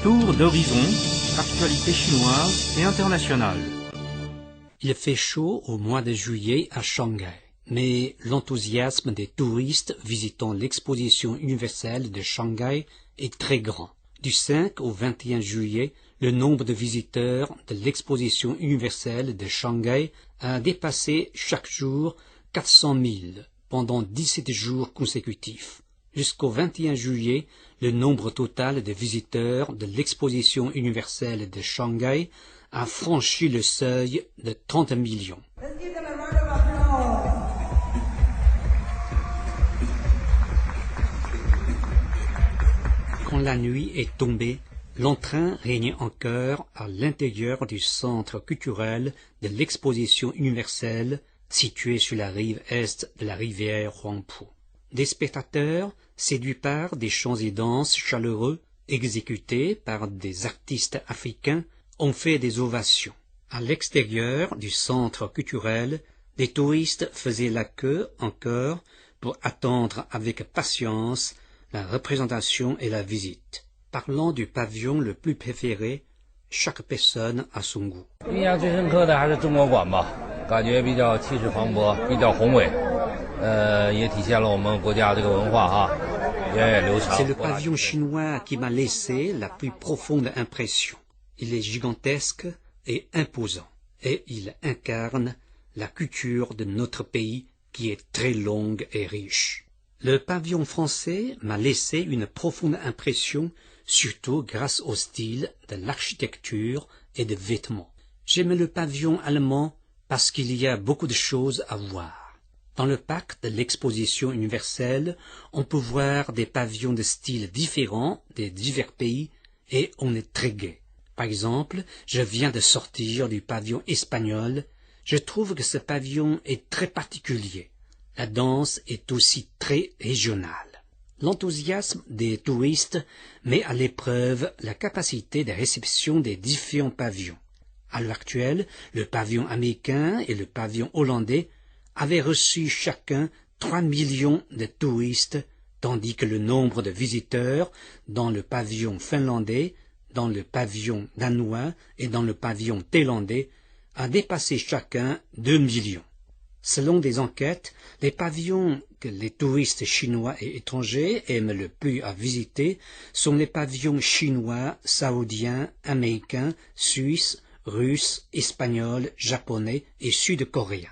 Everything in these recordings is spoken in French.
Tour d'horizon, actualité chinoise et internationale. Il fait chaud au mois de juillet à Shanghai, mais l'enthousiasme des touristes visitant l'exposition universelle de Shanghai est très grand. Du 5 au 21 juillet, le nombre de visiteurs de l'exposition universelle de Shanghai a dépassé chaque jour 400 000 pendant 17 jours consécutifs. Jusqu'au 21 juillet, le nombre total de visiteurs de l'exposition universelle de Shanghai a franchi le seuil de 30 millions. Quand la nuit est tombée, l'entrain régnait encore à l'intérieur du centre culturel de l'exposition universelle situé sur la rive est de la rivière Huangpu. Des spectateurs, séduits par des chants et danses chaleureux exécutés par des artistes africains, ont fait des ovations. À l'extérieur du centre culturel, des touristes faisaient la queue encore pour attendre avec patience la représentation et la visite. Parlant du pavillon le plus préféré, chaque personne a son goût. C'est le pavillon chinois qui m'a laissé la plus profonde impression. Il est gigantesque et imposant, et il incarne la culture de notre pays qui est très longue et riche. Le pavillon français m'a laissé une profonde impression, surtout grâce au style de l'architecture et des vêtements. J'aime le pavillon allemand parce qu'il y a beaucoup de choses à voir. Dans le parc de l'exposition universelle, on peut voir des pavillons de styles différents des divers pays et on est très gai. Par exemple, je viens de sortir du pavillon espagnol. Je trouve que ce pavillon est très particulier. La danse est aussi très régionale. L'enthousiasme des touristes met à l'épreuve la capacité de réception des différents pavillons. À l'heure actuelle, le pavillon américain et le pavillon hollandais avaient reçu chacun 3 millions de touristes, tandis que le nombre de visiteurs dans le pavillon finlandais, dans le pavillon danois et dans le pavillon thaïlandais a dépassé chacun 2 millions. Selon des enquêtes, les pavillons que les touristes chinois et étrangers aiment le plus à visiter sont les pavillons chinois, saoudiens, américains, suisses, russes, espagnols, japonais et sud-coréens.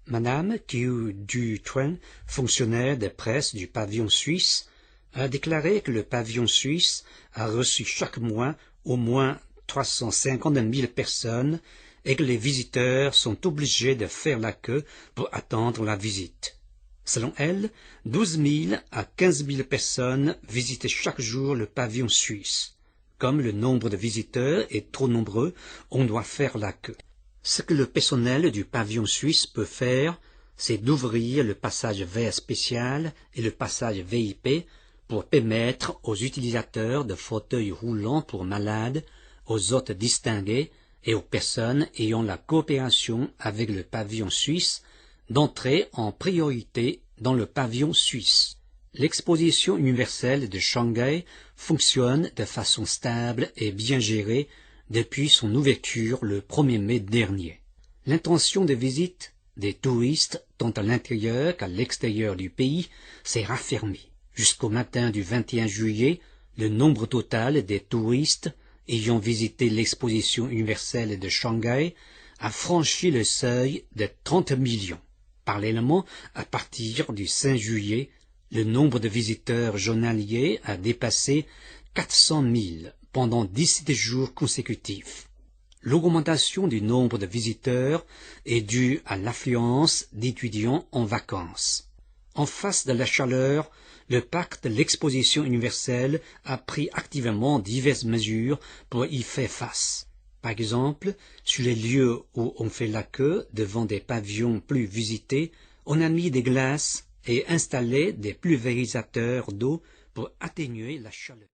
Madame Qiu Du-Tuen, fonctionnaire de presse du pavillon suisse, a déclaré que le pavillon suisse a reçu chaque mois au moins 350 000 personnes et que les visiteurs sont obligés de faire la queue pour attendre la visite. Selon elle, 12 000 à 15 000 personnes visitent chaque jour le pavillon suisse. Comme le nombre de visiteurs est trop nombreux, on doit faire la queue. Ce que le personnel du pavillon suisse peut faire, c'est d'ouvrir le passage vert spécial et le passage VIP pour permettre aux utilisateurs de fauteuils roulants pour malades, aux hôtes distingués et aux personnes ayant la coopération avec le pavillon suisse d'entrer en priorité dans le pavillon suisse. L'exposition universelle de Shanghai fonctionne de façon stable et bien gérée depuis son ouverture le 1er mai dernier. L'intention de visite des touristes, tant à l'intérieur qu'à l'extérieur du pays, s'est raffermie. Jusqu'au matin du 21 juillet, le nombre total des touristes ayant visité l'exposition universelle de Shanghai a franchi le seuil de 30 millions. Parallèlement, à partir du 5 juillet, le nombre de visiteurs journaliers a dépassé 400 000 pendant 17 jours consécutifs. L'augmentation du nombre de visiteurs est due à l'affluence d'étudiants en vacances. En face de la chaleur, le parc de l'exposition universelle a pris activement diverses mesures pour y faire face. Par exemple, sur les lieux où on fait la queue devant des pavillons plus visités, on a mis des glaces et installé des pulvérisateurs d'eau pour atténuer la chaleur.